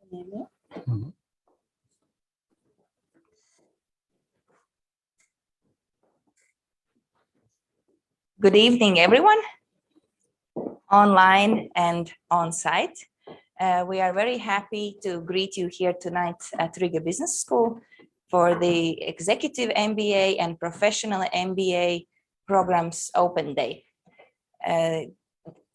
Mhm. Good evening, everyone, online and on site. We are very happy to greet you here tonight at Riga Business School for the Executive MBA and Professional MBA programs Open Day.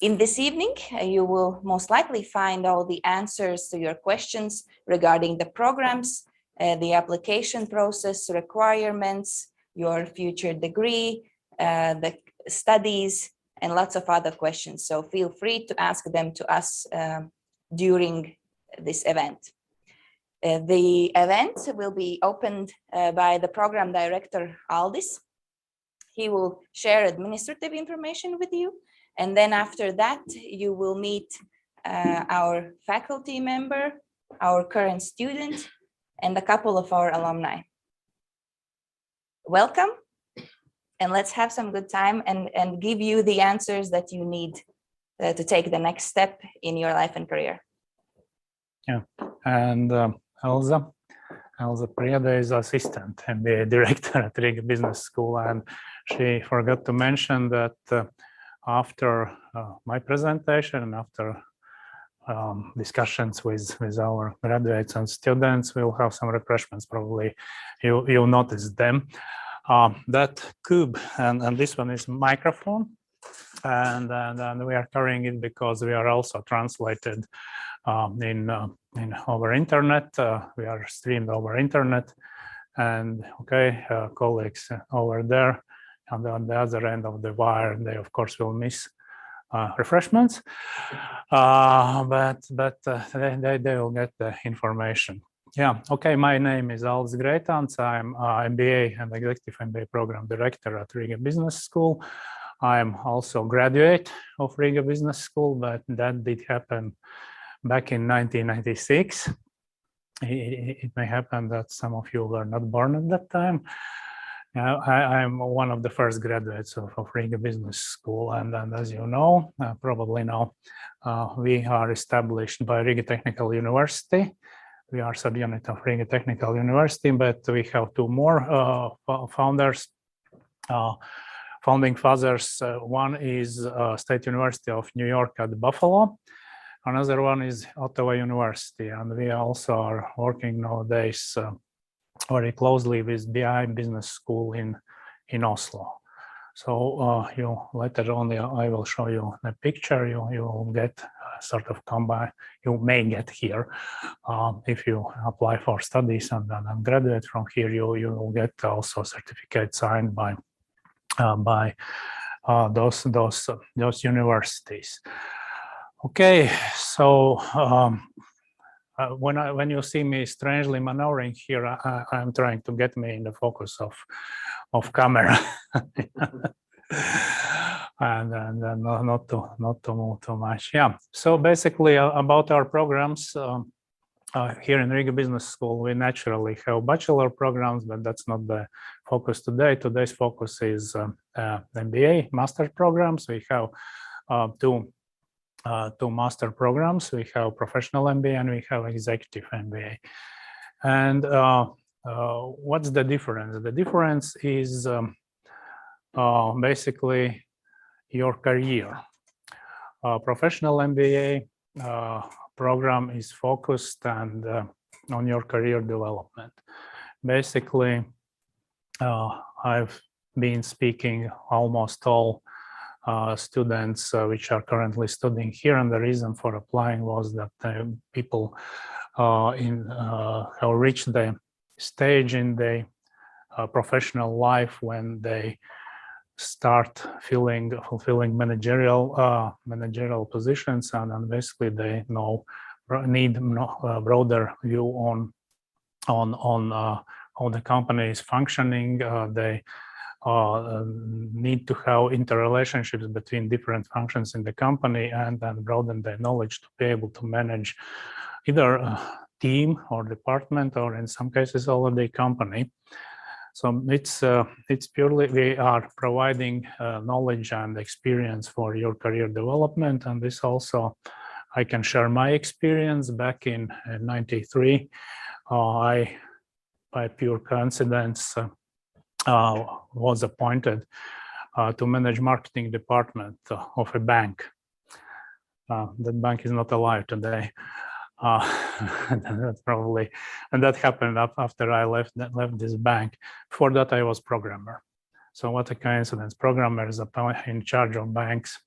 In this evening, you will most likely find all the answers to your questions regarding the programs, the application process, requirements, your future degree, the studies, and lots of other questions. So feel free to ask them to us during this event. The event will be opened by the program director, Aldis. He will share administrative information with you. And then after that, you will meet our faculty member, our current student, and a couple of our alumni. Welcome, and let's have some good time and give you the answers that you need to take the next step in your life and career. Yeah, and Elsa Prieda is assistant MBA director at Riga Business School, and she forgot to mention that after my presentation and after discussions with our graduates and students, we'll have some refreshments. Probably you'll notice them. That cube and this one is microphone, and we are carrying it because we are also translated in over internet. We are streamed over internet, and colleagues over there on the other end of the wire, they of course will miss refreshments, but they will get the information. Yeah, okay, my name is Aldis Greitants. I'm MBA and Executive MBA Program Director at Riga Business School. I'm also a graduate of Riga Business School, but that did happen back in 1996. It may happen that some of you were not born at that time. I'm one of the first graduates of Riga Business School, and as you know, probably know, we are established by Riga Technical University. We are subunit of Riga Technical University, but we have two more founders, founding fathers. One is State University of New York at Buffalo. Another one is Ottawa University, and we also are working nowadays very closely with BI Business School in Oslo. So you later on, I will show you the picture. You will get sort of combine. You may get here if you apply for studies and graduate from here. You will get also certificate signed by those universities. Okay, so when you see me strangely maneuvering here, I'm trying to get me in the focus of camera, and not to move too much. Yeah. So basically, about our programs here in Riga Business School, we naturally have bachelor programs, but that's not the focus today. Today's focus is MBA master programs. We have two master programs. We have Professional MBA and we have Executive MBA. And what's the difference? The difference is basically your career. Professional MBA program is focused and on your career development. Basically, I've been speaking almost all students which are currently studying here, and the reason for applying was that people have reached the stage in the professional life when they start fulfilling managerial positions, and basically they need a broader view on how the company is functioning. They need to have interrelationships between different functions in the company and then broaden their knowledge to be able to manage either a team or department, or in some cases already company. So it's purely, we are providing knowledge and experience for your career development, and this also I can share my experience. Back in '93, I, by pure coincidence, was appointed to manage marketing department of a bank. That bank is not alive today. That's probably, and that happened after I left this bank. Before that, I was programmer. So what a coincidence! Programmer is in charge of bank's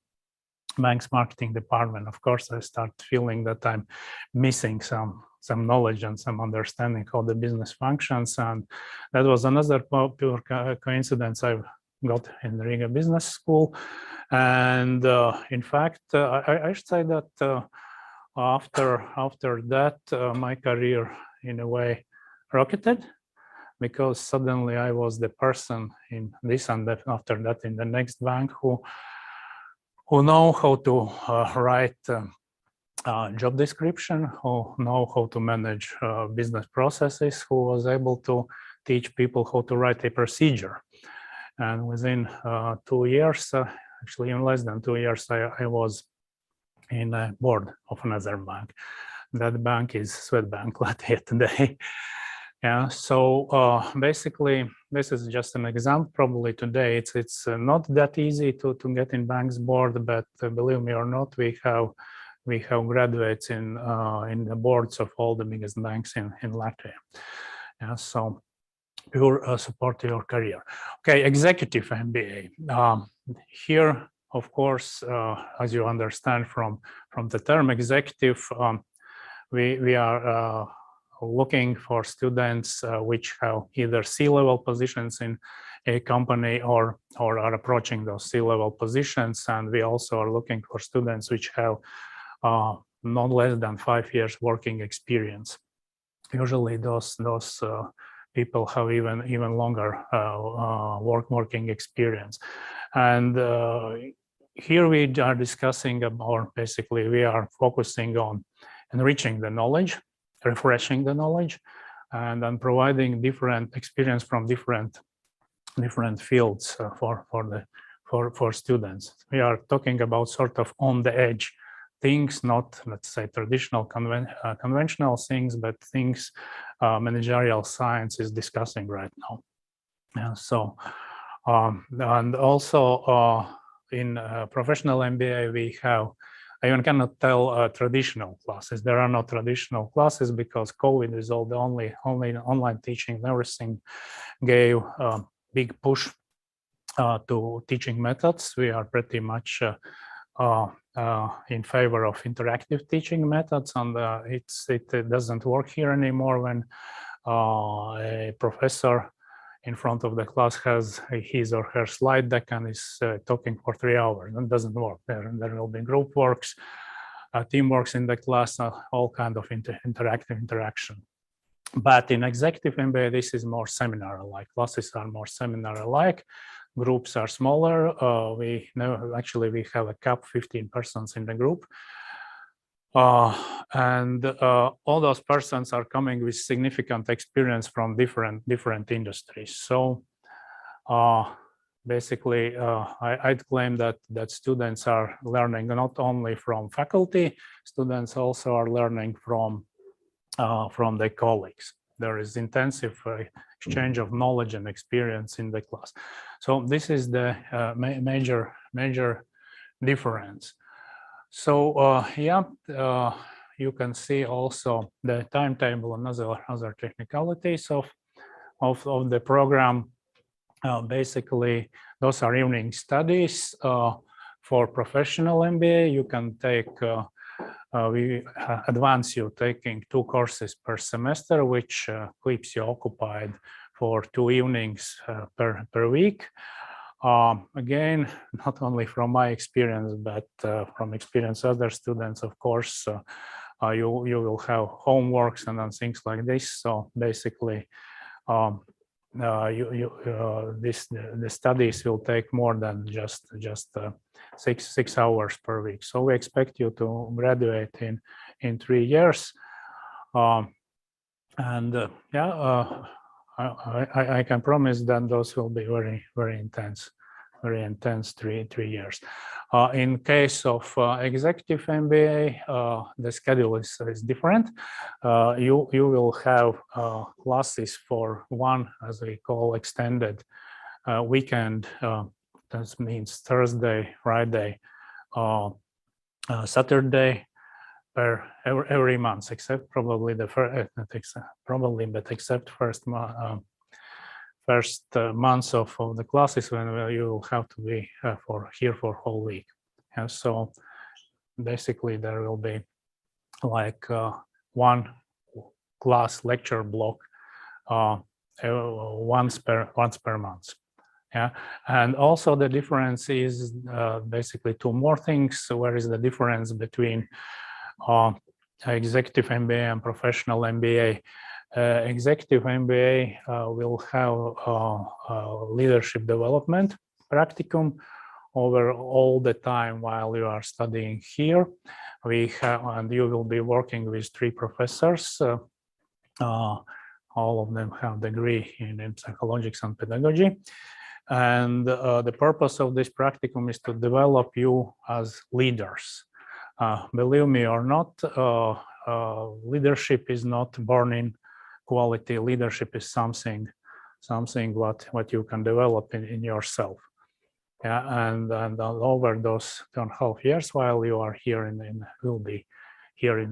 marketing department. Of course, I start feeling that I'm missing some knowledge and some understanding how the business functions, and that was another pure coincidence I got in Riga Business School. And in fact, I should say that after that, my career in a way rocketed, because suddenly I was the person in this and that, after that in the next bank who know how to write job description, who know how to manage business processes, who was able to teach people how to write a procedure. And within 2 years, actually in less than 2 years, I was in a board of another bank. That bank is Swedbank Latvia today. Yeah, so basically, this is just an example. Probably today, it's not that easy to get in bank's board, but believe me or not, we have graduates in the boards of all the biggest banks in Latvia. Yeah, so pure support to your career. Okay, executive MBA. Here, of course, as you understand from the term executive, we are looking for students which have either C-level positions in a company or are approaching those C-level positions, and we also are looking for students which have not less than 5 years working experience. Usually, those people have even longer working experience, and here we are discussing, or basically we are focusing on enriching the knowledge, refreshing the knowledge, and then providing different experience from different fields for students. We are talking about sort of on the edge things, not, let's say, traditional conventional things, but things managerial science is discussing right now. And so, and also in professional MBA, we have, I even cannot tell traditional classes. There are no traditional classes because COVID is all the only online teaching and everything gave a big push to teaching methods. We are pretty much in favor of interactive teaching methods, and it doesn't work here anymore when a professor in front of the class has his or her slide deck and is talking for 3 hours. That doesn't work. There will be group works, teamworks in the class, all kind of interactive interaction. But in executive MBA, this is more seminar-like. Classes are more seminar-like. Groups are smaller. We have a cap 15 persons in the group. And all those persons are coming with significant experience from different industries. So basically, I'd claim that students are learning not only from faculty, students also are learning from their colleagues. There is intensive exchange of knowledge and experience in the class. So this is the major difference. So you can see also the timetable and other technicalities of the program. Basically, those are evening studies. For professional MBA, you can take, we advance you taking 2 courses per semester, which keeps you occupied for 2 evenings per week. Again, not only from my experience, but from experience of other students, of course, you will have homeworks and things like this. So basically, the studies will take more than just 6 hours per week. So we expect you to graduate in 3 years, I can promise that those will be very intense very intense three years. In case of executive MBA, the schedule is different. You will have classes for one, as we call, extended weekend. That means Thursday, Friday, Saturday per every month, except probably the first, probably, but except first months of the classes when you will have to be here for whole week. And so basically there will be like one class lecture block once per month. Yeah, and also the difference is basically two more things. So where is the difference between executive MBA and professional MBA? Executive MBA will have leadership development practicum over all the time while you are studying here. We have, and you will be working with 3 professors. All of them have degree in psychologics and pedagogy. And the purpose of this practicum is to develop you as leaders. Believe me or not, leadership is not born in quality. Leadership is something what you can develop in yourself. Yeah, and over those 2.5 years while you are here will be here in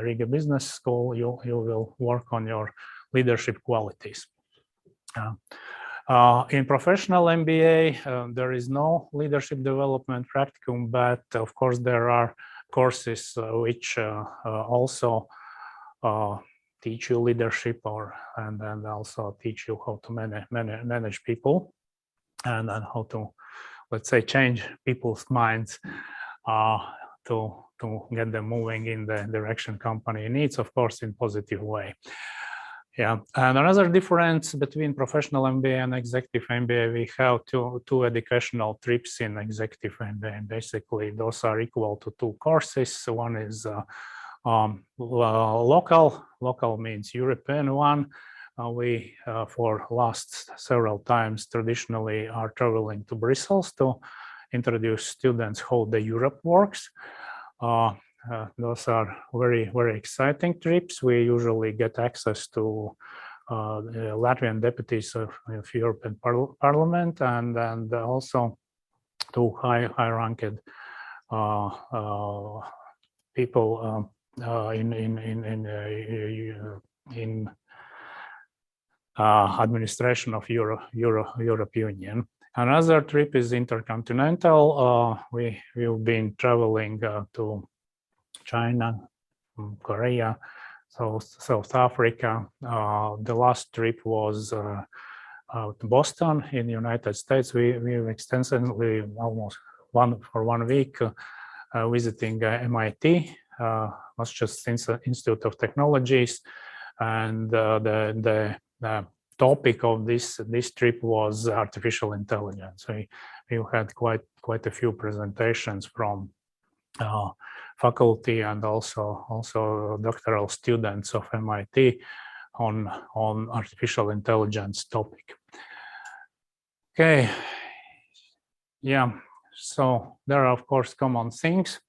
Riga Business School, you will work on your leadership qualities. In professional MBA, there is no leadership development practicum, but of course there are courses which also teach you leadership and also teach you how to manage people and how to, let's say, change people's minds to get them moving in the direction company needs, of course, in positive way. Yeah, and another difference between professional MBA and executive MBA, we have two educational trips in executive MBA. Basically, those are equal to 2 courses. One is local means European one. We, for last several times, traditionally are traveling to Brussels to introduce students how the Europe works. Those are very, very exciting trips. We usually get access to Latvian deputies of European Parliament and also to high-ranked people in administration of Europe Union. Another trip is intercontinental. We've been traveling to China, Korea, South Africa. The last trip was to Boston in the United States. We extensively, almost for 1 week, visiting MIT, Massachusetts Institute of Technologies, and the topic of this trip was artificial intelligence. We had quite a few presentations from faculty and also doctoral students of MIT on artificial intelligence topic. Okay, yeah. So there are of course common things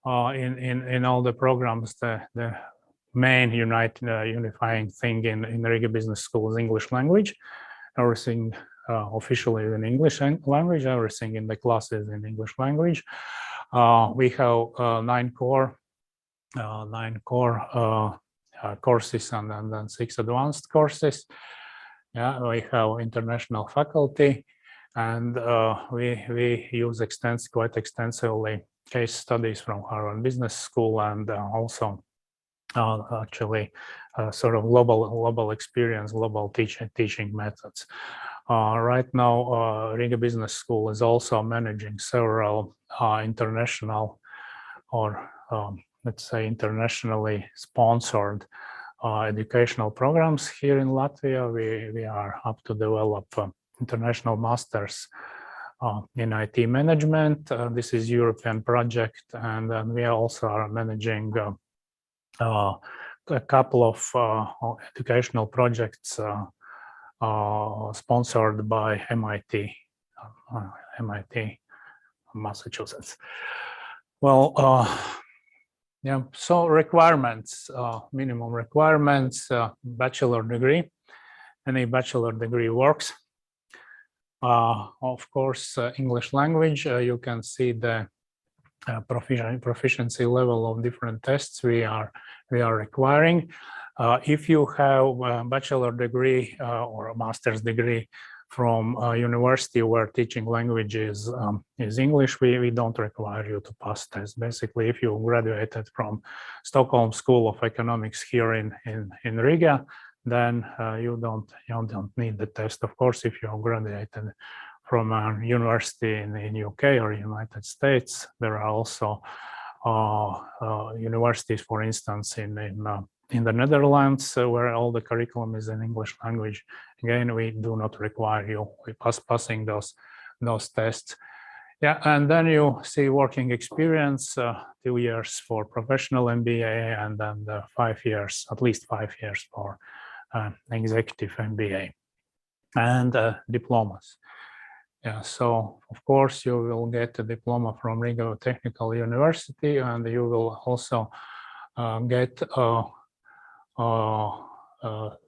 in all the programs. The main unifying thing in Riga Business School is English language. Everything officially in English language. Everything in the classes in English language. We have 9 core courses and then 6 advanced courses. Yeah, we have international faculty, and we use quite extensively case studies from Harvard Business School and also actually sort of global experience, global teaching methods. Right now, Riga Business School is also managing several international or let's say internationally sponsored educational programs here in Latvia. We are up to develop international masters in IT management. This is European project, and we also are managing a couple of educational projects sponsored by MIT MIT, Massachusetts. Well, yeah, so requirements, minimum requirements, bachelor degree. Any bachelor degree works. Of course, English language, you can see the proficiency level of different tests we are requiring. If you have a bachelor degree or a master's degree from a university where teaching language is English, we don't require you to pass tests. Basically, if you graduated from Stockholm School of Economics here in Riga, then you don't need the test. Of course, if you graduated from a university in UK or United States, there are also universities, for instance, in the Netherlands, where all the curriculum is in English language. Again, we do not require you passing those tests. Yeah, and then you see working experience, 2 years for professional MBA, and then 5 years, at least 5 years for executive MBA, and diplomas. Yeah, so of course you will get a diploma from Riga Technical University, and you will also get a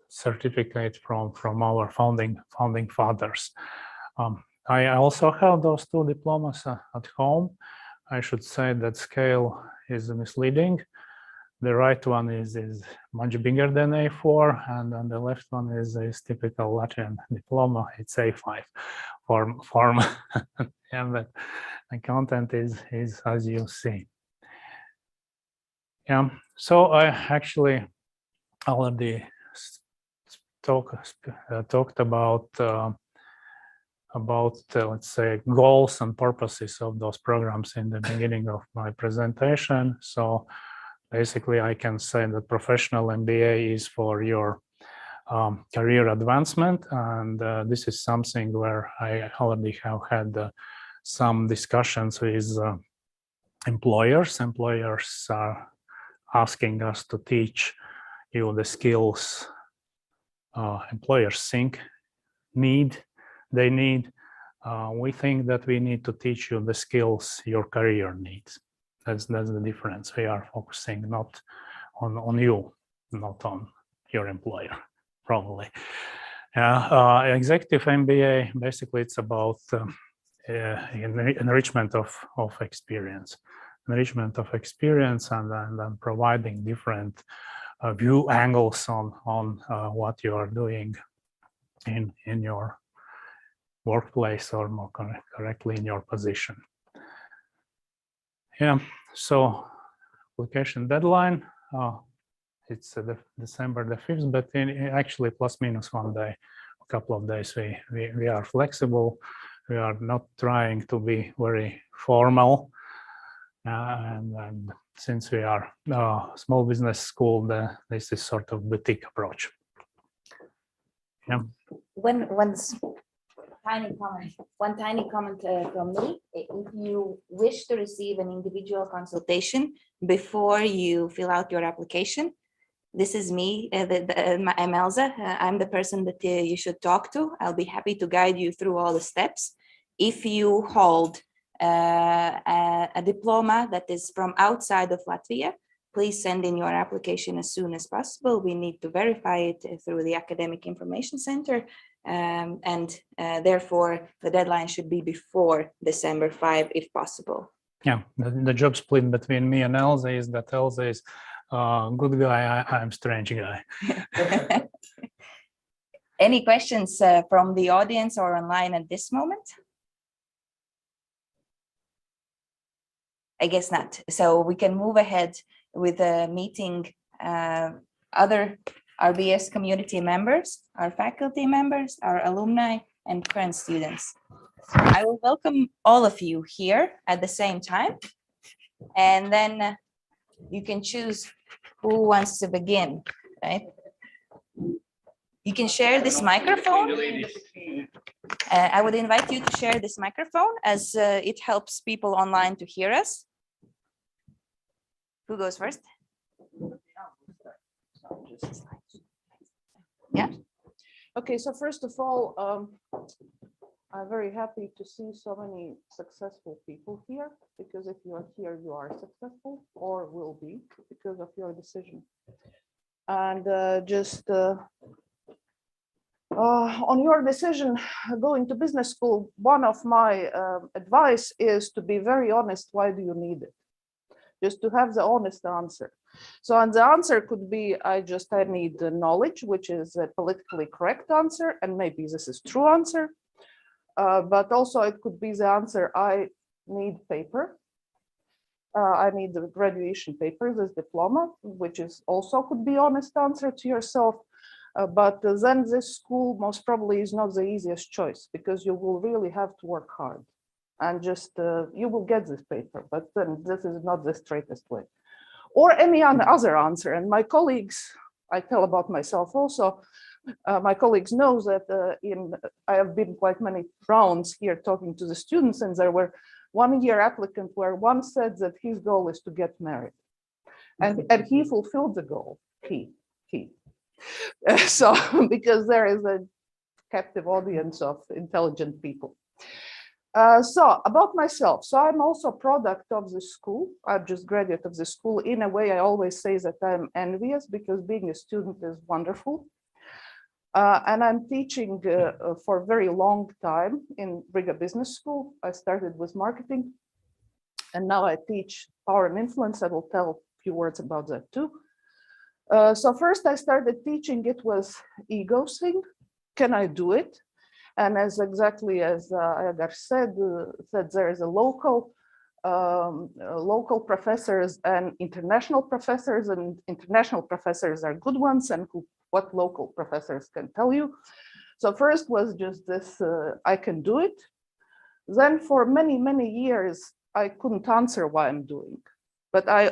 certificate from our founding fathers. I also have those 2 diplomas at home. I should say that scale is misleading. The right one is much bigger than A4, and then the left one is typical Latvian diploma. It's A5 form. Yeah, but the content is as you see. Yeah, so I actually already talked about let's say goals and purposes of those programs in the beginning of my presentation. So basically, I can say that professional MBA is for your career advancement, and this is something where I already have had some discussions with employers. Employers are asking us to teach you the skills employers think they need. We think that we need to teach you the skills your career needs. That's the difference. We are focusing not on you, not on your employer, probably. Executive MBA, basically it's about enrichment of experience. Enrichment of experience, and then providing different view angles on what you are doing in your workplace, or more correctly in your position. Yeah, so application deadline, it's December the 5th, but actually plus minus 1 day, a couple of days, we are flexible. We are not trying to be very formal. And since we are a small business school, this is sort of boutique approach. Yeah. One tiny comment from me. If you wish to receive an individual consultation before you fill out your application, this is me, I'm Elza. I'm the person that you should talk to. I'll be happy to guide you through all the steps. If you hold a diploma that is from outside of Latvia, please send in your application as soon as possible. We need to verify it through the Academic Information Center, and therefore the deadline should be before December 5 if possible. Yeah, the job split between me and Elza is that Elza is a good guy, I'm strange guy. Any questions from the audience or online at this moment? I guess not. So we can move ahead with meeting other RBS community members, our faculty members, our alumni, and current students. I will welcome all of you here at the same time, and then you can choose who wants to begin, right? You can share this microphone. I would invite you to share this microphone, as it helps people online to hear us. Who goes first? Yeah. Okay, so first of all, I'm very happy to see so many successful people here, because if you are here, you are successful or will be because of your decision. And on your decision going to business school, one of my advice is to be very honest. Why do you need it? Just to have the honest answer. So, and the answer could be, I need the knowledge, which is a politically correct answer, and maybe this is true answer. But also it could be the answer, I need paper. I need the graduation paper, this diploma, which is also could be honest answer to yourself. But then this school most probably is not the easiest choice, because you will really have to work hard and just you will get this paper, but then this is not the straightest way. Or any other answer. And my colleagues, I tell about myself also, my colleagues know that I have been quite many rounds here talking to the students, and there were 1 year applicant where one said that his goal is to get married, and he fulfilled the goal. He. So because there is a captive audience of intelligent people. So about myself, so I'm also a product of the school. I'm just graduate of the school. In a way, I always say that I'm envious, because being a student is wonderful. And I'm teaching for a very long time in Riga Business School. I started with marketing, and now I teach power and influence. I will tell a few words about that too. So first I started teaching, it was ego thing. Can I do it? And exactly as Agar said, there is a local professors and international professors, and international professors are good ones, and what local professors can tell you. So first was just this, I can do it. Then for many years, I couldn't answer why I'm doing. But I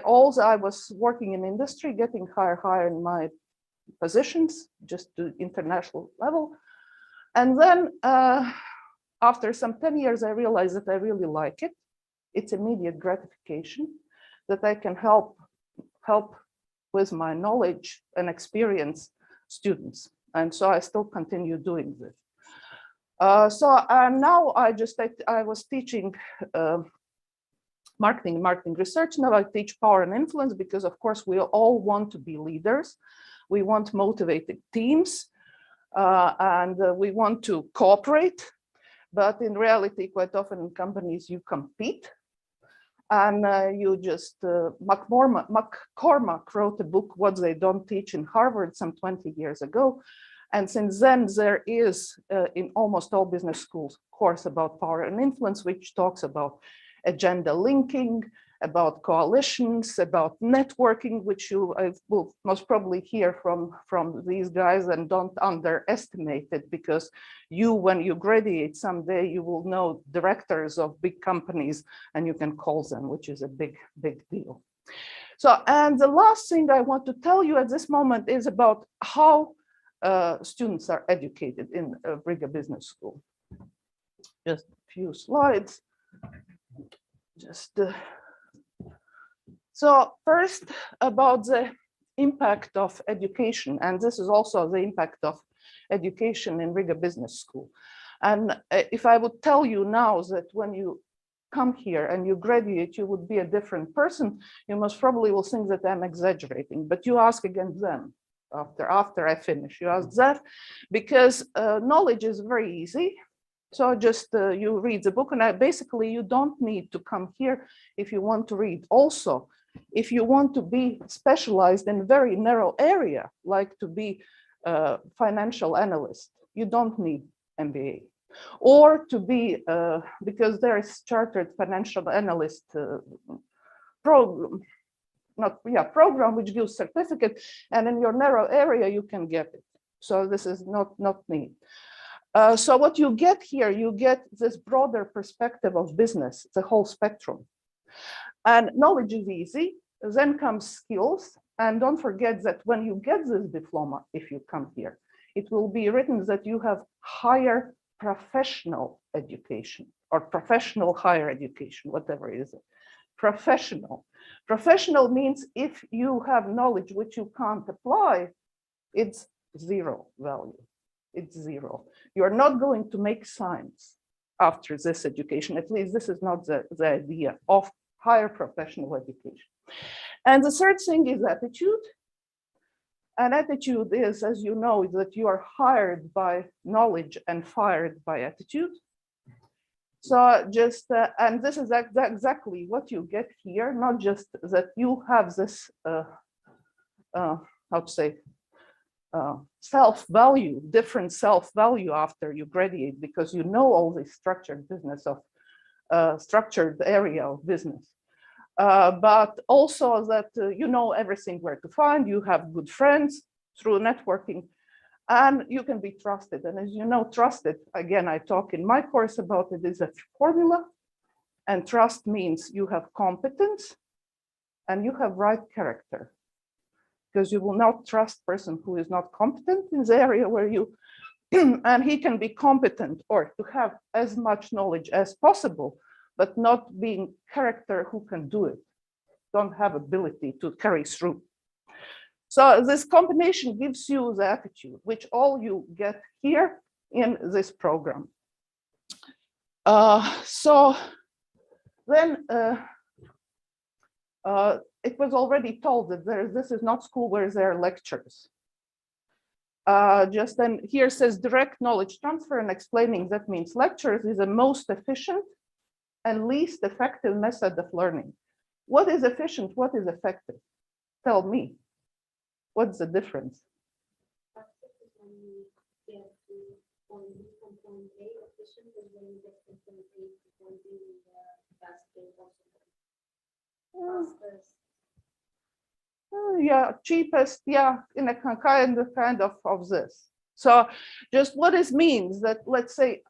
was working in industry, getting higher in my positions, just to international level. And then after some 10 years, I realized that I really like it. It's immediate gratification, that I can help with my knowledge and experience students. And so I still continue doing this. So now I was teaching marketing research. Now I teach power and influence, because of course we all want to be leaders. We want motivated teams. And we want to cooperate, but in reality, quite often in companies you compete, and you just McCormack wrote a book, What They Don't Teach in Harvard, some 20 years ago, and since then there is in almost all business schools course about power and influence, which talks about agenda linking, about coalitions, about networking, which I will most probably hear from these guys, and don't underestimate it, because when you graduate someday, you will know directors of big companies and you can call them, which is a big deal. So, and the last thing I want to tell you at this moment is about how students are educated in Riga Business School. Just a few slides. So first, about the impact of education, and this is also the impact of education in Riga Business School. And if I would tell you now that when you come here and you graduate, you would be a different person, you most probably will think that I'm exaggerating, but you ask again them after I finish, you ask that, because knowledge is very easy. So just you read the book, and basically you don't need to come here if you want to read. Also, if you want to be specialized in a very narrow area, like to be a financial analyst, you don't need MBA. Or to be, because there is chartered financial analyst program which gives certificate, and in your narrow area you can get it. So this is not need. So what you get here, you get this broader perspective of business, the whole spectrum. And knowledge is easy, then comes skills. And don't forget that when you get this diploma, if you come here, it will be written that you have higher professional education, or professional higher education, whatever it is. Professional. Professional means if you have knowledge which you can't apply, it's zero value. It's zero. You're not going to make science. after this education. At least this is not the idea of higher professional education. And the third thing is attitude. And attitude is, as you know, that you are hired by knowledge and fired by attitude. So just, and this is exactly what you get here, not just that you have this, how to say, self-value, different self-value after you graduate, because you know all this structured business of, structured area of business. But also that you know everything where to find, you have good friends through networking, and you can be trusted. And as you know, trusted, again, I talk in my course about it, is a formula. And trust means you have competence and you have right character. Because you will not trust person who is not competent in the area where you, and he can be competent or to have as much knowledge as possible, but not being character who can do it, don't have ability to carry through. So this combination gives you the attitude, which all you get here in this program. So then it was already told that this is not school where there are lectures. Just then here says direct knowledge transfer, and explaining that means lectures is the most efficient and least effective method of learning. What is efficient? What is effective? Tell me. What's the difference? Yeah, cheapest, yeah, in a kind of this. So just what it means that, let's say,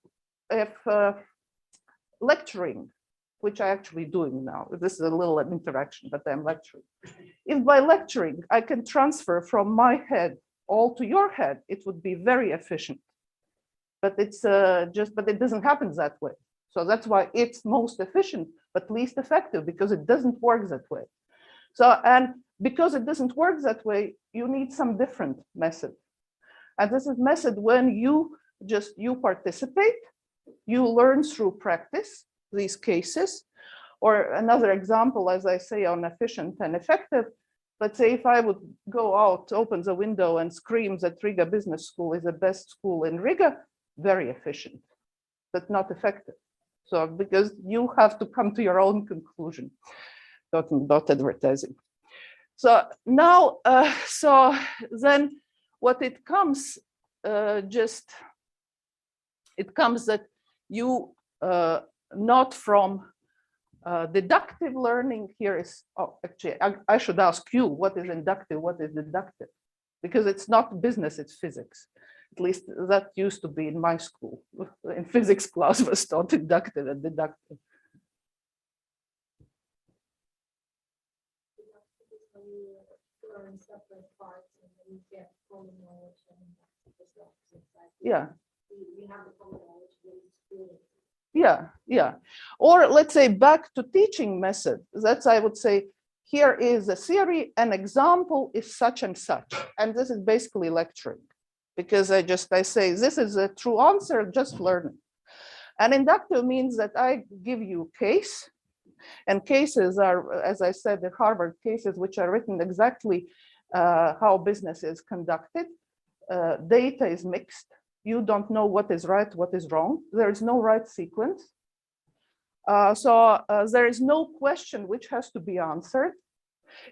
if lecturing, which I'm actually doing now, this is a little interaction, but I'm lecturing. If by lecturing, I can transfer from my head all to your head, it would be very efficient. But it's but it doesn't happen that way. So that's why it's most efficient, but least effective, because it doesn't work that way. So, and because it doesn't work that way, you need some different method. And this is method when you participate, you learn through practice, these cases. Or another example, as I say, on efficient and effective, let's say if I would go out, open the window and scream that Riga Business School is the best school in Riga, very efficient, but not effective. So because you have to come to your own conclusion, talking about advertising. So now, so then what it comes, it comes that you, not from deductive learning here is, oh, actually, I should ask you, what is inductive, what is deductive? Because it's not business, it's physics. At least that used to be in my school. In physics class was taught inductive and deductive. Yeah. Yeah. Or let's say back to teaching method. That's, I would say, here is a theory, an example is such and such. And this is basically lecturing. Because I say, this is a true answer, just learn it. And inductive means that I give you case. And cases are, as I said, the Harvard cases, which are written exactly how business is conducted. Data is mixed. You don't know what is right, what is wrong. There is no right sequence. So there is no question which has to be answered.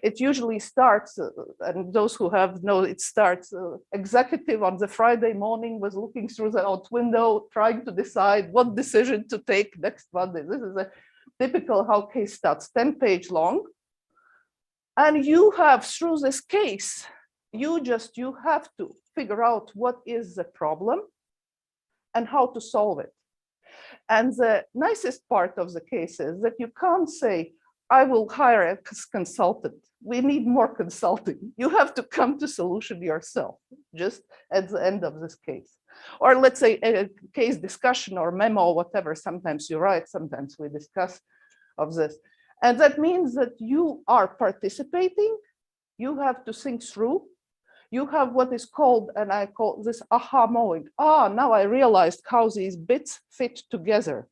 It usually starts, and those who have know, it starts, executive on the Friday morning was looking through the out window, trying to decide what decision to take next Monday. This is a typical how case starts, 10-page long. And you have, through this case, you have to figure out what is the problem and how to solve it. And the nicest part of the case is that you can't say, I will hire a consultant. We need more consulting. You have to come to solution yourself, just at the end of this case. Or let's say a case discussion or memo, whatever, sometimes you write, sometimes we discuss of this. And that means that you are participating, you have to think through, you have what is called, and I call this aha moment. Ah, now I realized how these bits fit together.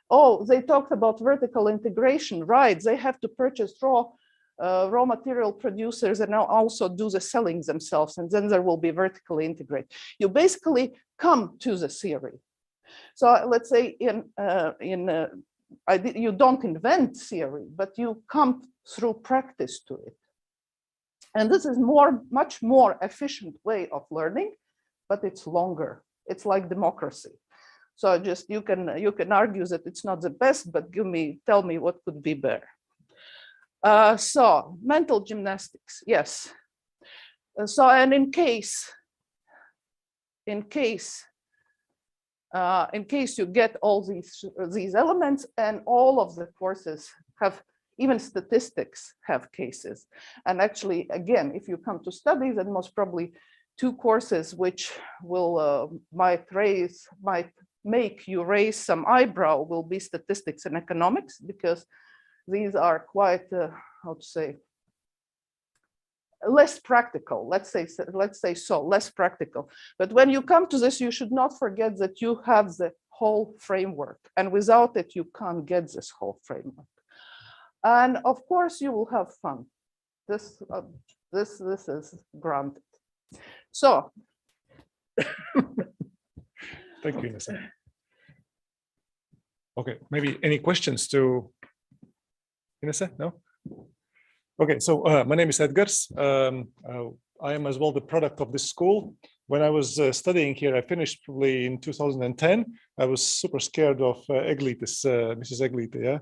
Oh, they talked about vertical integration, right? They have to purchase raw material producers and now also do the selling themselves, and then there will be vertically integrated. You basically come to the theory. So let's say you don't invent theory, but you come through practice to it. And this is much more efficient way of learning, but it's longer. It's like democracy. So just you can argue that it's not the best, but tell me what could be better. So mental gymnastics, yes. So and in case you get all these elements, and all of the courses have, even statistics have cases. And actually, again, if you come to study, then most probably 2 courses which will might make you raise some eyebrow will be statistics and economics, because these are quite, how to say, less practical, let's say so, less practical. But when you come to this, you should not forget that you have the whole framework, and without it, you can't get this whole framework. And of course, you will have fun. This is granted. So. Thank you, Inessa. Okay, maybe any questions to Inessa? No? Okay, so my name is Edgars. I am as well the product of this school. When I was studying here, I finished probably in 2010. I was super scared of Eglitis, Mrs. Eglite, yeah?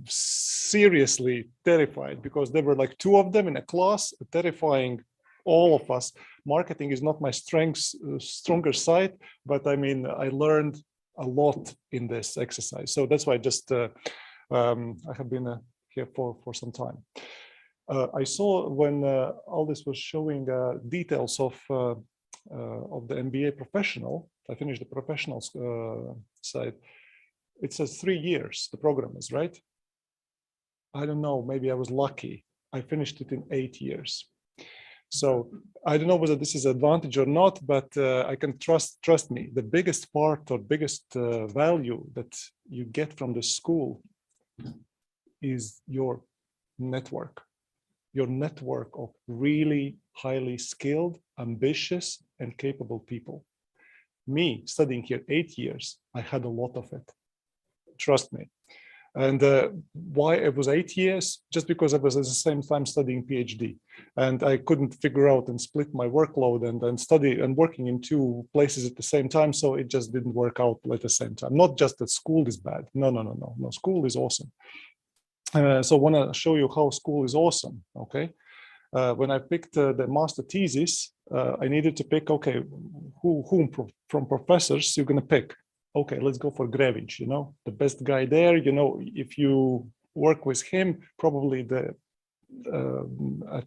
Seriously terrified, because there were like 2 of them in a class, terrifying all of us. Marketing is not my stronger side, but I mean, I learned a lot in this exercise. So that's why I have been here for some time. I saw when Aldis was showing details of the MBA professional. I finished the professional side. It says 3 years, the program is, right? I don't know, maybe I was lucky. I finished it in 8 years. So I don't know whether this is an advantage or not, but I can trust me. The biggest part or biggest value that you get from the school is your network of really highly skilled, ambitious, and capable people. Me studying here 8 years, I had a lot of it. Trust me. And why it was 8 years? Just because I was at the same time studying PhD, and I couldn't figure out and split my workload and study and working in 2 places at the same time. So it just didn't work out at the same time. Not just that school is bad. No. School is awesome. So I want to show you how school is awesome. Okay. When I picked the master thesis, I needed to pick, okay, whom from professors you're going to pick. Okay, let's go for Grevinch, the best guy there. If you work with him, probably at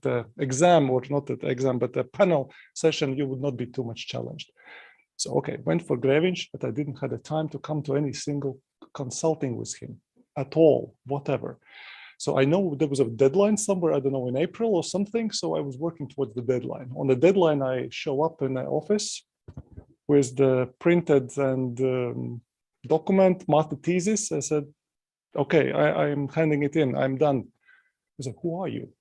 the exam, or not at the exam, but the panel session, you would not be too much challenged. So, okay, went for Grevinch, but I didn't have the time to come to any single consulting with him at all, whatever. So I know there was a deadline somewhere, I don't know, in April or something. So I was working towards the deadline. On the deadline, I show up in the office with the printed and document, master thesis. I said, okay, I'm handing it in, I'm done. He said, who are you?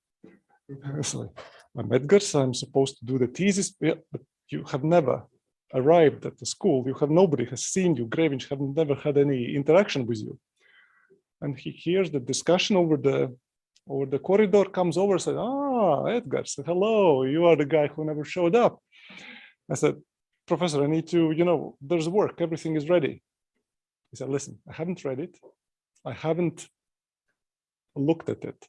I was like, I'm Edgars, I'm supposed to do the thesis, yeah, but you have never arrived at the school. Nobody has seen you. Grevinch have never had any interaction with you. And he hears the discussion over the corridor, comes over, said, Edgars, hello, you are the guy who never showed up. I said, Professor, I need to, there's work, everything is ready. He said, listen, I haven't read it. I haven't looked at it,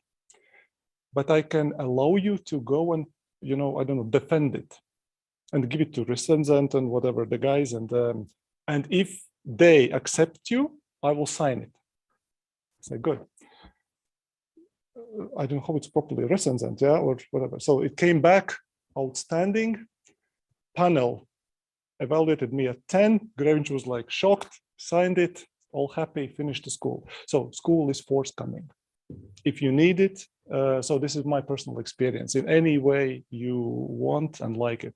but I can allow you to go and, I don't know, defend it and give it to recensent and whatever the guys. And if they accept you, I will sign it. I said, good. I don't know how it's properly recensent, yeah, or whatever. So it came back outstanding. Panel evaluated me at 10. Grevinch was like shocked, signed it, all happy, finished the school. So school is forthcoming. If you need it, So this is my personal experience. In any way you want and like it.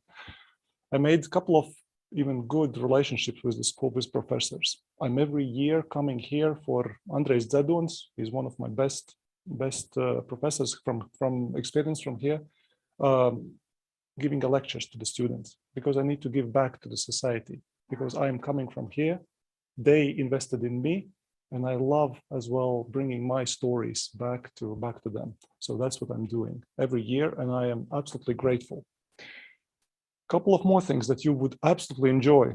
I made a couple of even good relationships with the school with professors. I'm every year coming here for Andres Zeduns. He's one of my best professors from experience from here, giving lectures to the students because I need to give back to the society because I am coming from here. They invested in me, and I love as well bringing my stories back to them. So that's what I'm doing every year, and I am absolutely grateful. Couple of more things that you would absolutely enjoy.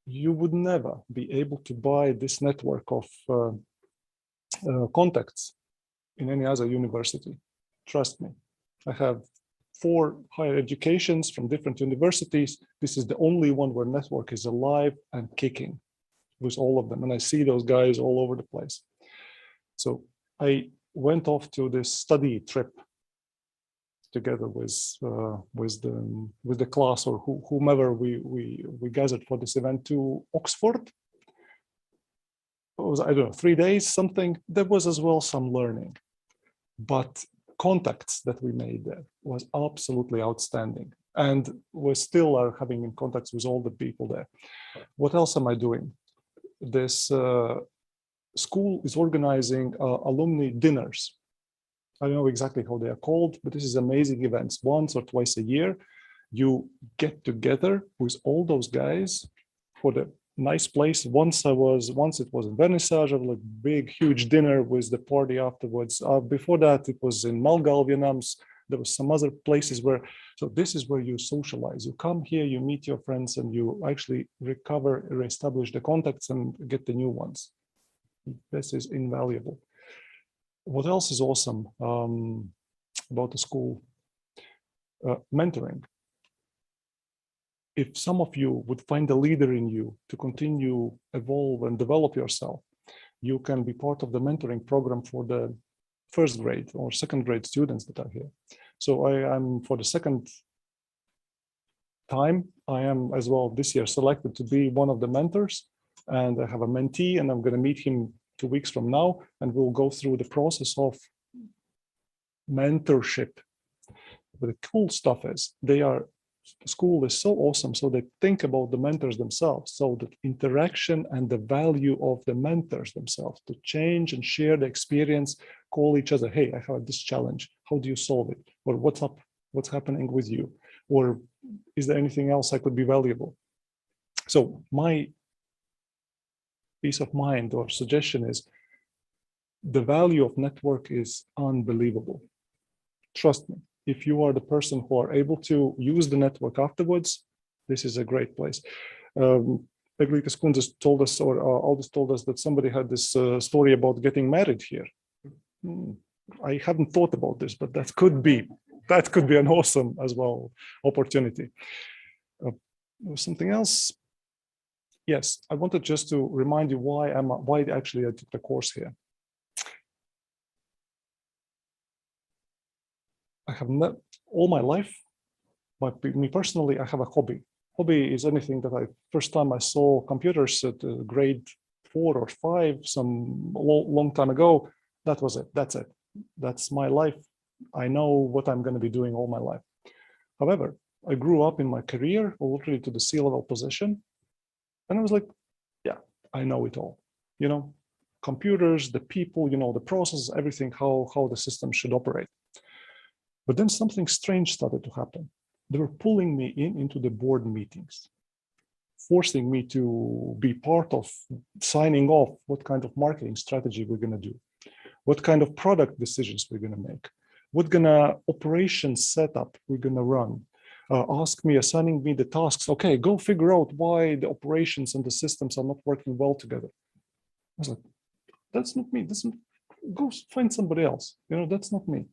You would never be able to buy this network of contacts in any other university. Trust me. I have 4 higher educations from different universities. This is the only one where network is alive and kicking with all of them. And I see those guys all over the place. So I went off to this study trip together with the class or whomever we gathered for this event to Oxford. It was, I don't know, 3 days, something. There was as well some learning, but contacts that we made there was absolutely outstanding. And we still are having in contacts with all the people there. What else am I doing? This school is organizing alumni dinners. I don't know exactly how they are called, but this is amazing events. Once or twice a year, you get together with all those guys for the nice place. Once it was in Vernissage, of like big, huge dinner with the party afterwards. Before that, it was in Malgalvienams. There was some other places where, so this is where you socialize. You come here, you meet your friends, and you actually reestablish the contacts and get the new ones. This is invaluable. What else is awesome about the school? Mentoring. If some of you would find a leader in you to continue, evolve, and develop yourself, you can be part of the mentoring program for the first grade or second grade students that are here. So I am, for the second time, I am as well this year selected to be one of the mentors, and I have a mentee, and I'm going to meet him 2 weeks from now, and we'll go through the process of mentorship. But the cool stuff is the school is so awesome, so they think about the mentors themselves, so that interaction and the value of the mentors themselves to change and share the experience, call each other, hey, I have this challenge, how do you solve it? Or what's up, what's happening with you? Or is there anything else I could be valuable? So my peace of mind or suggestion is the value of network is unbelievable. Trust me. If you are the person who are able to use the network afterwards, this is a great place. Eglītas Kundze told us, or Aldis told us, that somebody had this story about getting married here. I hadn't thought about this, but that could be an awesome as well opportunity. Something else? Yes, I wanted just to remind you why actually I took the course here. I have not all my life, but me personally, I have a hobby. Hobby is anything that first time I saw computers at grade 4 or 5, some long time ago. That was it. That's it. That's my life. I know what I'm going to be doing all my life. However, I grew up in my career already to the C-level position, and I was like, yeah, I know it all. You know, computers, the people, you know, the process, everything, how the system should operate. But then something strange started to happen. They were pulling me into the board meetings, forcing me to be part of signing off what kind of marketing strategy we're going to do, what kind of product decisions we're going to make, what kind of operation setup we're going to run. Assigning me the tasks. Okay, go figure out why the operations and the systems are not working well together. I was like, that's not me. Go find somebody else. You know, that's not me.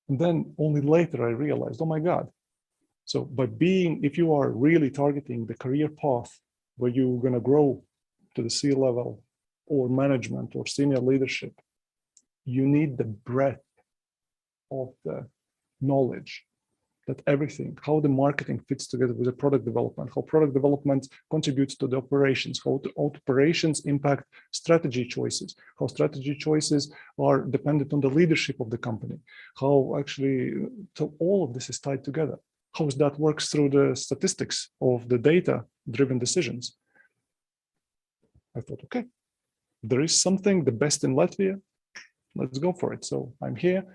And then only later I realized, oh my God. So if you are really targeting the career path where you're going to grow to the C-level or management or senior leadership, you need the breadth of the knowledge. that everything, how the marketing fits together with the product development, how product development contributes to the operations, how the operations impact strategy choices, how strategy choices are dependent on the leadership of the company, how actually, so all of this is tied together. How that works through the statistics of the data-driven decisions. I thought, okay, there is something, the best in Latvia, let's go for it. So I'm here,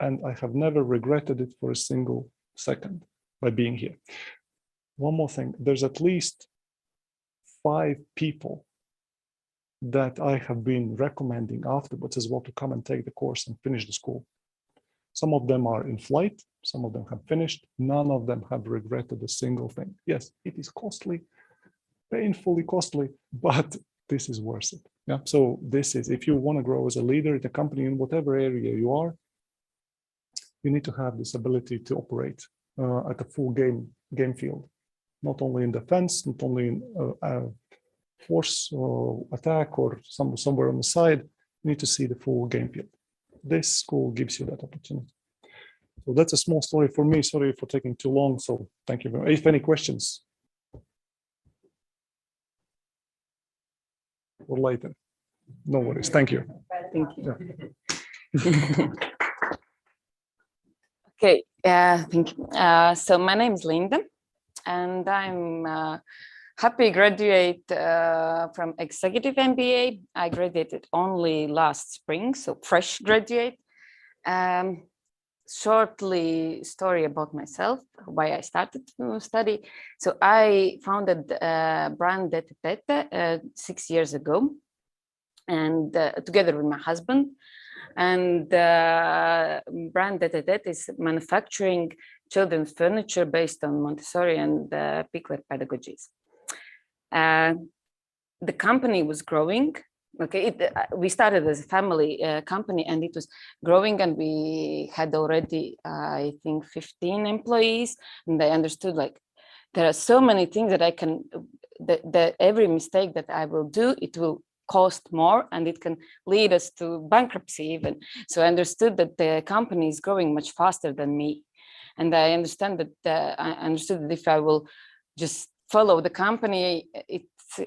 and I have never regretted it for a single second by being here. One more thing, there's at least 5 people that I have been recommending afterwards as well to come and take the course and finish the school. Some of them are in flight, some of them have finished, none of them have regretted a single thing. Yes, it is costly, painfully costly, but this is worth it. Yeah. So this is, if you want to grow as a leader in a company in whatever area you are, you need to have this ability to operate at a full game field, not only in defense, not only in force or attack or somewhere on the side. You need to see the full game field. This school gives you that opportunity. So that's a small story for me. Sorry for taking too long. So thank you very much. If any questions, or later. No worries. Thank you. Thank you. Yeah. Okay, thank you. So my name is Linda, and I'm a happy graduate from Executive MBA. I graduated only last spring, so fresh graduate. Shortly story about myself, why I started to study. So I founded brand Tete 6 years ago, and together with my husband. And brand Tete is manufacturing children's furniture based on Montessori and Pickler pedagogies. The company was growing. Okay, we started as a family company, and it was growing, and we had already, I think, 15 employees. And I understood, like, there are so many things that I can, that every mistake that I will do, it will cost more, and it can lead us to bankruptcy even. So I understood that the company is growing much faster than me, and I understood that if I will just follow the company, it's,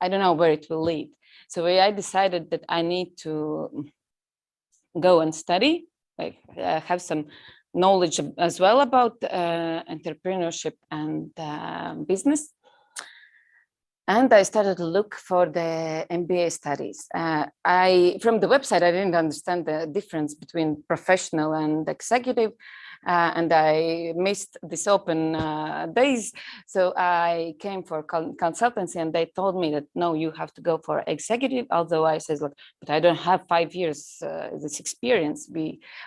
I don't know where it will lead. So I decided that I need to go and study, like have some knowledge as well about entrepreneurship and business. And I started to look for the MBA studies. From the website, I didn't understand the difference between professional and executive. And I missed this open days. So I came for consultancy, and they told me that, no, you have to go for executive. Although I said, look, but I don't have 5 years this experience.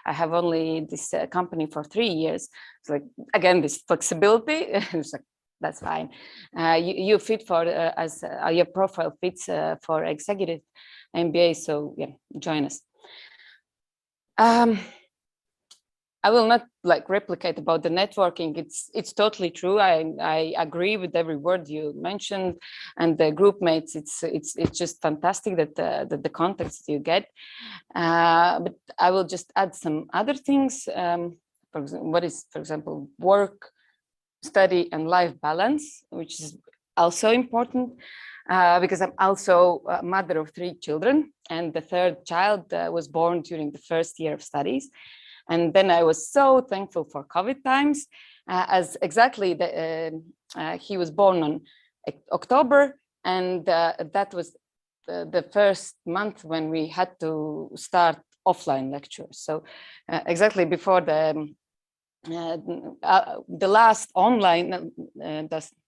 I have only this company for 3 years. It's like, again, this flexibility. It's like, that's fine. You fit for, as your profile fits for executive MBA. So yeah, join us. I will not like replicate about the networking. It's totally true. I agree with every word you mentioned, and the group mates. It's just fantastic that the contacts you get. But I will just add some other things. For example, work, study, and life balance, which is also important because I'm also a mother of 3 children, and the 3rd child was born during the 1st year of studies. And then I was so thankful for COVID times, as exactly he was born on October, and that was the first month when we had to start offline lectures. So exactly before the last online,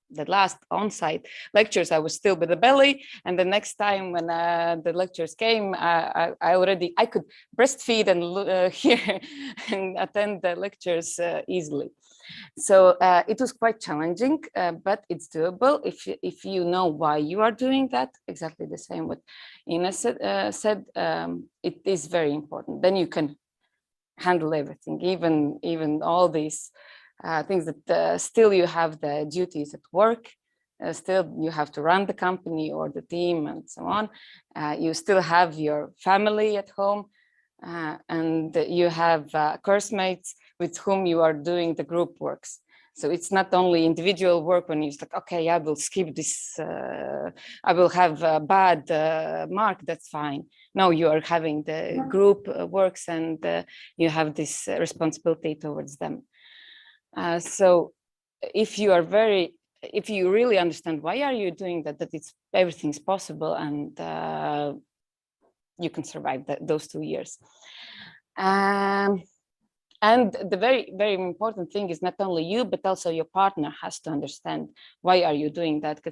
the last on-site lectures, I was still with the belly, and the next time when the lectures came, I could breastfeed and hear and attend the lectures easily. So it was quite challenging, but it's doable if you know why you are doing that. Exactly the same what Ines said. It is very important. Then you can handle everything, even all these things that still you have the duties at work, still you have to run the company or the team and so on. You still have your family at home. and you have course mates with whom you are doing the group works. So it's not only individual work when it's like, okay, I will skip this, I will have a bad mark, that's fine. No, you are having the group works and you have this responsibility towards them. So if you really understand why are you doing that, that everything's possible and you can survive those 2 years. And the very, very important thing is not only you, but also your partner has to understand why are you doing that,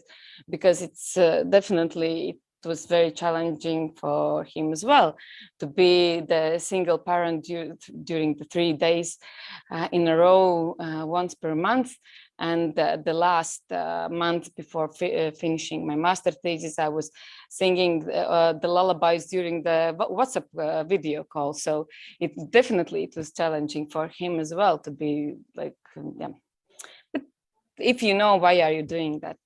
because it's definitely, it was very challenging for him as well to be the single parent during the 3 days in a row once per month. And the last month before finishing my master thesis, I was singing the lullabies during the WhatsApp video call. So it was challenging for him as well to be like, yeah. But if you know why are you doing that.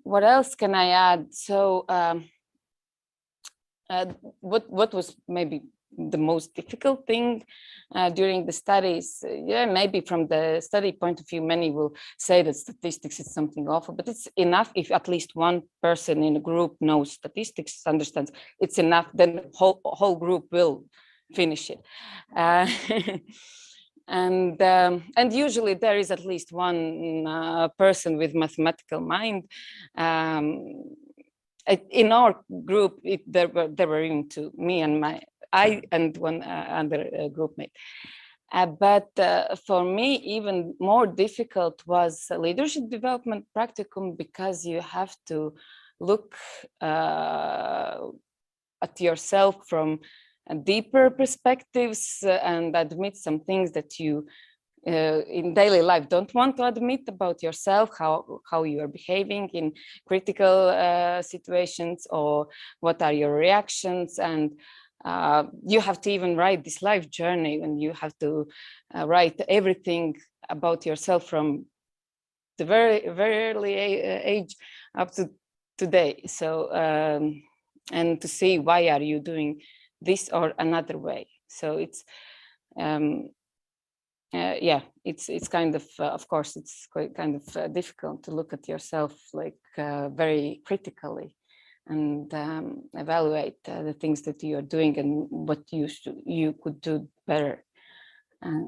What else can I add? So what was maybe the most difficult thing during the studies? Yeah, maybe from the study point of view, many will say that statistics is something awful, but it's enough if at least one person in a group knows statistics, understands it's enough, then whole group will finish it. And usually there is at least one person with mathematical mind. In our group, there were even two, me and I and one other group mate. But for me, even more difficult was leadership development practicum, because you have to look at yourself from deeper perspectives and admit some things that you in daily life don't want to admit about yourself, how you are behaving in critical situations, or what are your reactions. And you have to even write this life journey, and you have to write everything about yourself from the very, very early age up to today. So and to see why are you doing this or another way. So it's yeah, it's kind of course, it's quite kind of difficult to look at yourself like very critically and evaluate the things that you are doing and what you could do better,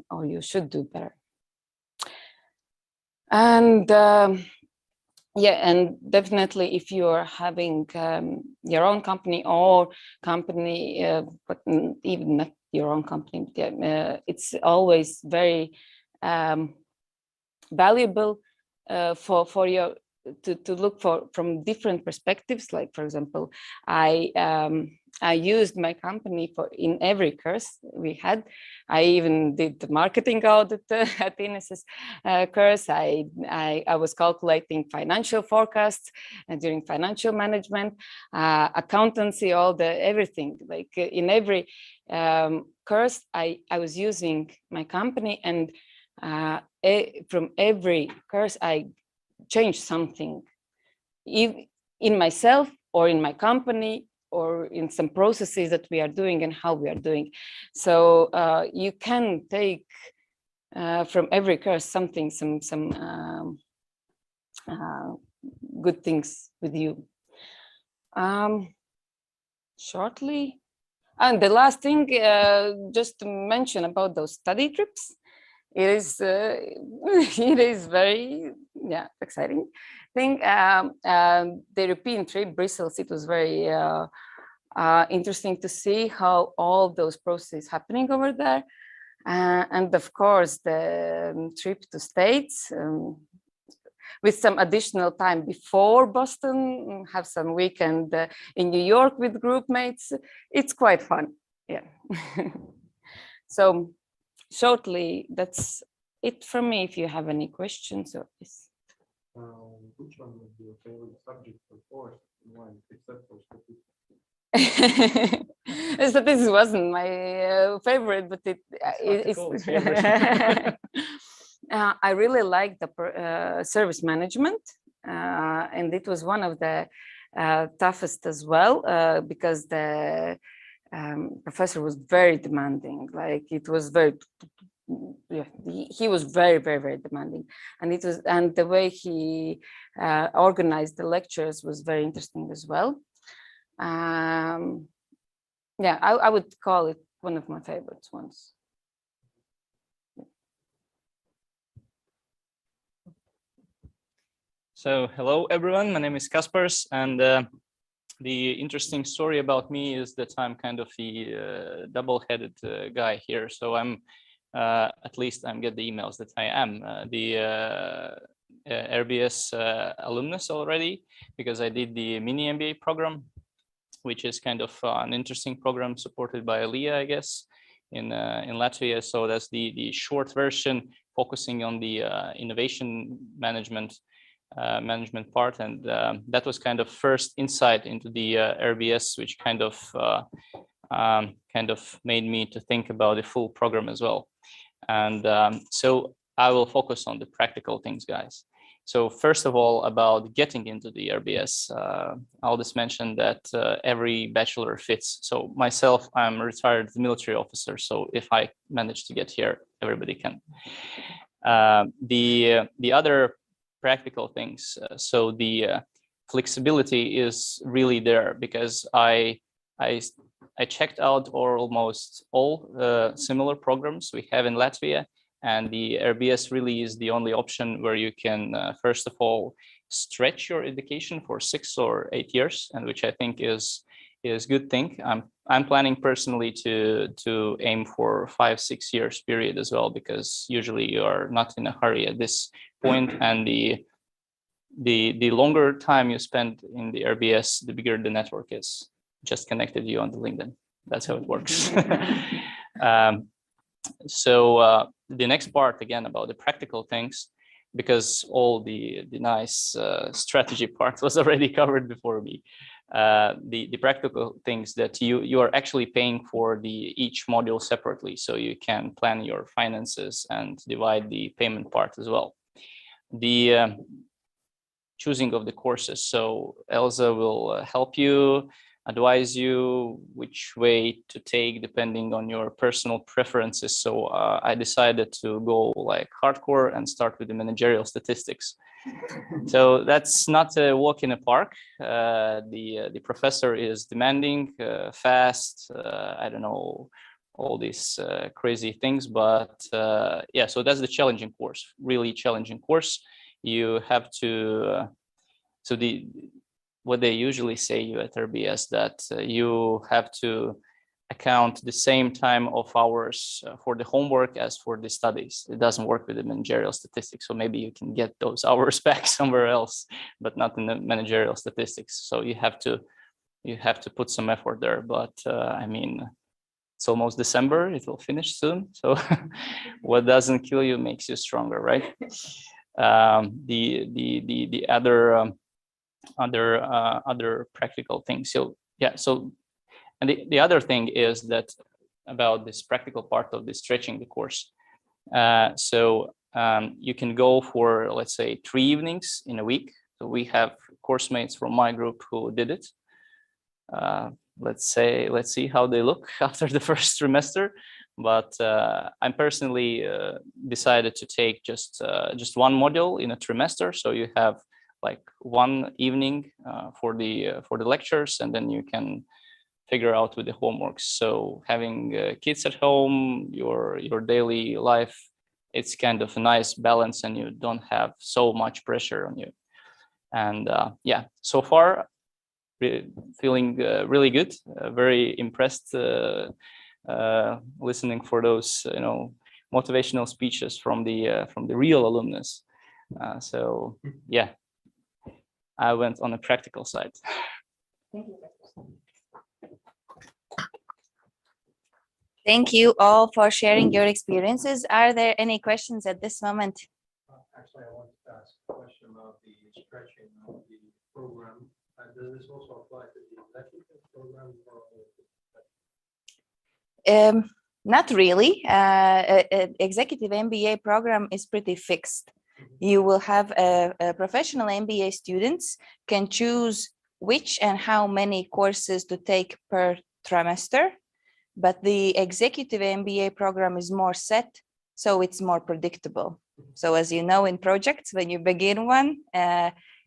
or you should do better. And yeah, and definitely if you are having your own company or company, but even not your own company, it's always very valuable for your to look from different perspectives. Like, for example, I used my company in every course we had. I even did the marketing audit at Ines's course. I was calculating financial forecasts during financial management, accountancy, everything. Like in every course, I was using my company, and from every course I changed something in myself or in my company, or in some processes that we are doing and how we are doing. So you can take from every course something, some good things with you. Shortly, and the last thing, just to mention about those study trips. It is it is very exciting thing. The European trip, Brussels, it was very interesting to see how all those processes happening over there, and of course the trip to States with some additional time before Boston, have some weekend in New York with group mates. It's quite fun, yeah. So shortly, that's it from me. If you have any questions or this. Which one was your favorite subject for course? One, except for statistics. Statistics wasn't my favorite, but it's favorite. I really liked the service management, and it was one of the toughest as well, because the professor was very demanding. Like it was very, yeah, he was very, very, very demanding, and the way he organized the lectures was very interesting as well. Yeah, I would call it one of my favorites ones. So hello everyone, my name is Kaspars, and the interesting story about me is that I'm kind of the double-headed guy here. So I'm, at least I get the emails that I am the RBS alumnus already, because I did the mini MBA program, which is kind of an interesting program supported by Aliyah, I guess, in Latvia. So that's the short version, focusing on the innovation management part, and that was kind of first insight into the RBS, which kind of made me to think about the full program as well. And so I will focus on the practical things, guys. So first of all, about getting into the RBS, I'll just mention that every bachelor fits. So myself, I'm a retired military officer, so if I manage to get here, everybody can. The other practical things, so the flexibility is really there, because I checked out almost all similar programs we have in Latvia, and the RBS really is the only option where you can first of all stretch your education for 6 or 8 years, and which I think is good thing. I'm planning personally to aim for 5-6 years period as well, because usually you are not in a hurry at this point, and the longer time you spend in the RBS, the bigger the network is. Just connected you on the LinkedIn. That's how it works. So the next part, again, about the practical things, because all the nice strategy part was already covered before me. The practical things that you are actually paying for each module separately, so you can plan your finances and divide the payment part as well. The choosing of the courses, so Elsa will help you, advise you which way to take depending on your personal preferences. So I decided to go like hardcore and start with the managerial statistics. So that's not a walk in a park. The professor is demanding, fast, I don't know, all these crazy things, but yeah, so that's the challenging course, really challenging course. You have to, so what they usually say you at RBS, that you have to account the same time of hours for the homework as for the studies. It doesn't work with the managerial statistics. So maybe you can get those hours back somewhere else, but not in the managerial statistics. So you have to put some effort there. But I mean, it's almost December, it will finish soon. So what doesn't kill you makes you stronger, right? The other practical things. So yeah, so, and the other thing is that about this practical part of the stretching the course. So you can go for, let's say, 3 evenings in a week. So we have course mates from my group who did it. Let's see how they look after the first trimester. But I personally decided to take just one module in a trimester. So you have like 1 evening for the lectures, and then you can figure out with the homeworks. So having kids at home, your daily life, it's kind of a nice balance, and you don't have so much pressure on you. And yeah, so far feeling really good, very impressed listening for those motivational speeches from the real alumnus. So yeah, I went on a practical side. Thank you. Thank you all for sharing your experiences. Are there any questions at this moment? Actually, I wanted to ask a question about the stretching of the program. Does this also apply to the executive program? Not really. Executive MBA program is pretty fixed. You will have a professional MBA students can choose which and how many courses to take per trimester. but the executive MBA program is more set, so it's more predictable. So as you know, in projects, when you begin one,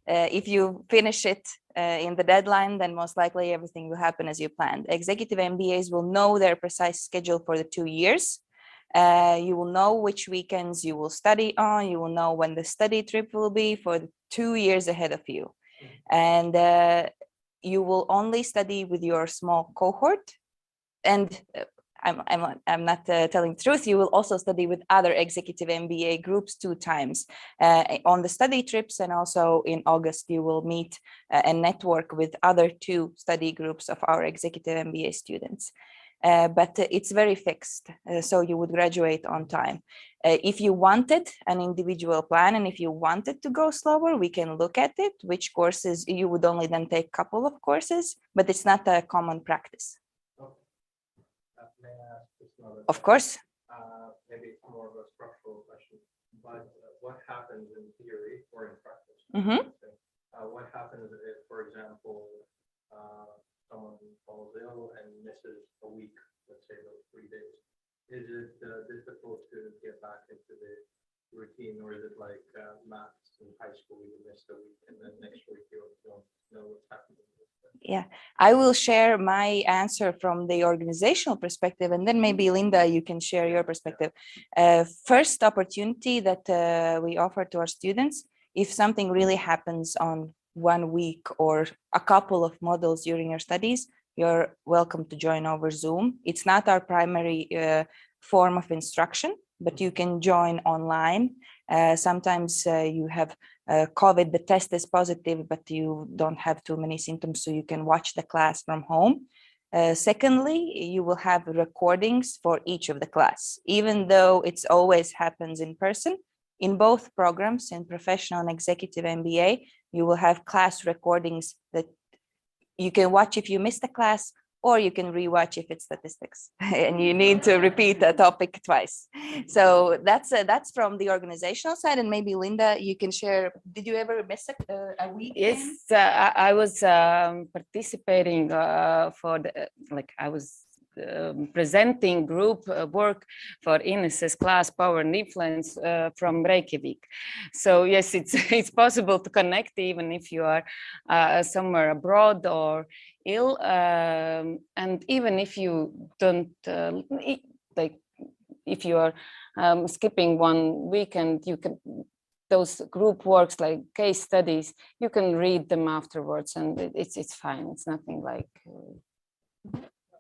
if you finish it in the deadline, then most likely everything will happen as you planned. Executive MBAs will know their precise schedule for the 2 years. You will know which weekends you will study on. You will know when the study trip will be for the 2 years ahead of you. And you will only study with your small cohort. And I'm not telling the truth. You will also study with other executive MBA groups 2 times on the study trips, and also in August you will meet and network with other 2 study groups of our executive MBA students. But it's very fixed, so you would graduate on time. If you wanted an individual plan and if you wanted to go slower, we can look at it, which courses you would only then take a couple of courses, but it's not a common practice. May I ask just another Of course. maybe it's more of a structural question, but what happens in theory or in practice? What happens if, for example, someone falls ill and misses a week, let's say those 3 days? Is it difficult to get back into the routine, or is it like maths in high school, you missed a week and then next week you don't know what's happening? Yeah, I will share my answer from the organizational perspective, and then maybe Linda, you can share your perspective. First opportunity that we offer to our students, if something really happens on 1 week or a couple of modules during your studies, you're welcome to join over Zoom. It's not our primary form of instruction, but you can join online. Sometimes you have COVID, the test is positive, but you don't have too many symptoms, so you can watch the class from home. Secondly, you will have recordings for each of the class, even though it's always happens in person. In both programs, in Professional and Executive MBA, you will have class recordings that you can watch if you missed a class, or you can rewatch if it's statistics and you need to repeat a topic twice. So that's from the organizational side. And maybe Linda, you can share, did you ever miss a week? Yes, I was participating for the, I was presenting group work for Ines's class Power and Influence from Reykjavik. So yes, it's possible to connect even if you are somewhere abroad or ill, and even if you don't if you are skipping 1 weekend, you can, those group works like case studies, you can read them afterwards, and it's fine. It's nothing like.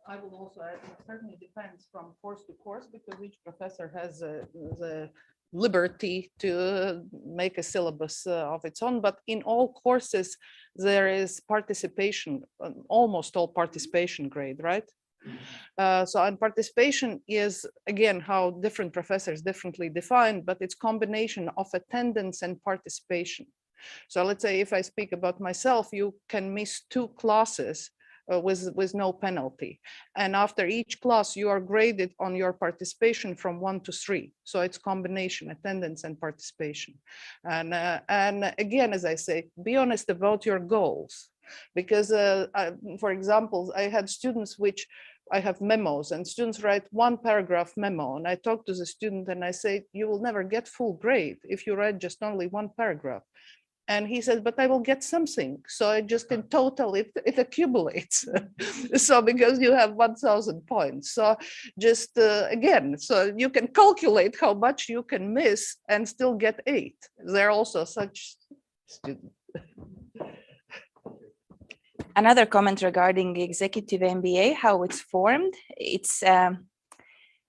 I will also add, it certainly depends from course to course, because each professor has the liberty to make a syllabus of its own. But in all courses, there is participation, almost all participation grade, right? So and participation is, again, how different professors differently define, but it's combination of attendance and participation. So let's say if I speak about myself, you can miss 2 classes with no penalty. And after each class, you are graded on your participation from 1 to 3. So it's combination, attendance and participation. And again, as I say, be honest about your goals. Because, for example, I had students which I have memos, and students write 1 paragraph memo. And I talk to the student and I say, you will never get full grade if you write just only 1 paragraph. And he says, but I will get something. So I just in total, it accumulates. So because you have 1,000 points. So just again, so you can calculate how much you can miss and still get 8. There are also such students. Another comment regarding the executive MBA, how it's formed. It's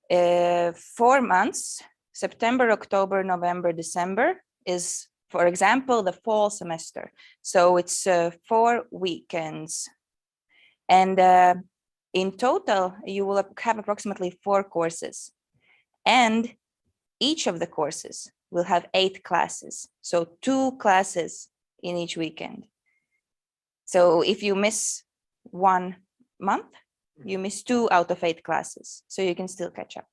4 months, September, October, November, December is, for example, the fall semester. So it's 4 weekends. And in total, you will have approximately 4 courses. And each of the courses will have 8 classes. So 2 classes in each weekend. So if you miss 1 month, you miss 2 out of 8 classes. So you can still catch up.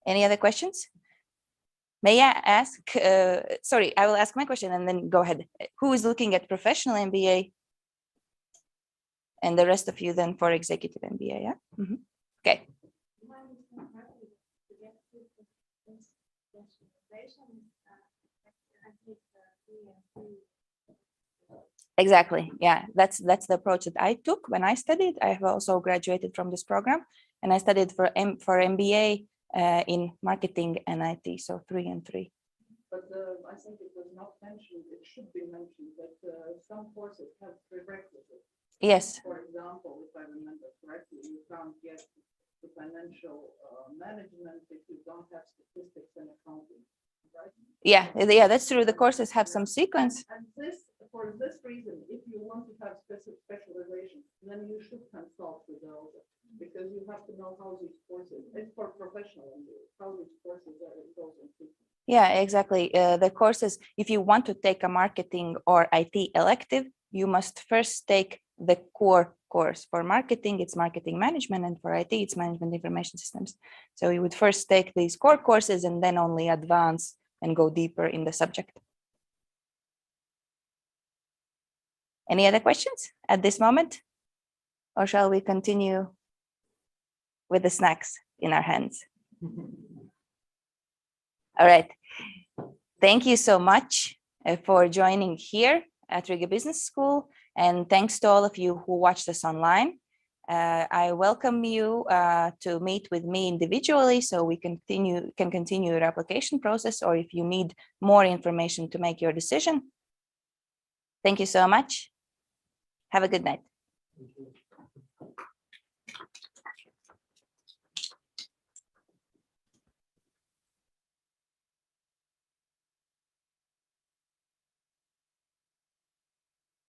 Any other questions? May I ask, sorry, I will ask my question and then go ahead. Who is looking at Professional MBA? and the rest of you then for executive MBA. Yeah. Mhm. Okay. Exactly. Yeah, that's the approach that I took when I studied. I have also graduated from this program, and I studied for MBA in marketing and IT. So 3 and 3. But I think it was not mentioned. It should be mentioned that some courses have prerequisites. Yes. For example, if I remember correctly, you can't get the financial management if you don't have statistics and accounting, right? Yeah, yeah, that's true. The courses have some sequence. And this, for this reason, if you want to have specialization, then you should consult with the elder, because you have to know how these courses, it's for professional MBA, how these courses are involved in teaching. Yeah, exactly. The courses, if you want to take a marketing or IT elective, you must first take the core course. For marketing, it's marketing management, and for IT, it's management information systems. So you would first take these core courses and then only advance and go deeper in the subject. Any other questions at this moment? Or shall we continue with the snacks in our hands? All right. Thank you so much for joining here at Riga Business School. And thanks to all of you who watched us online. I welcome you to meet with me individually so we can continue your application process, or if you need more information to make your decision. Thank you so much. Have a good night.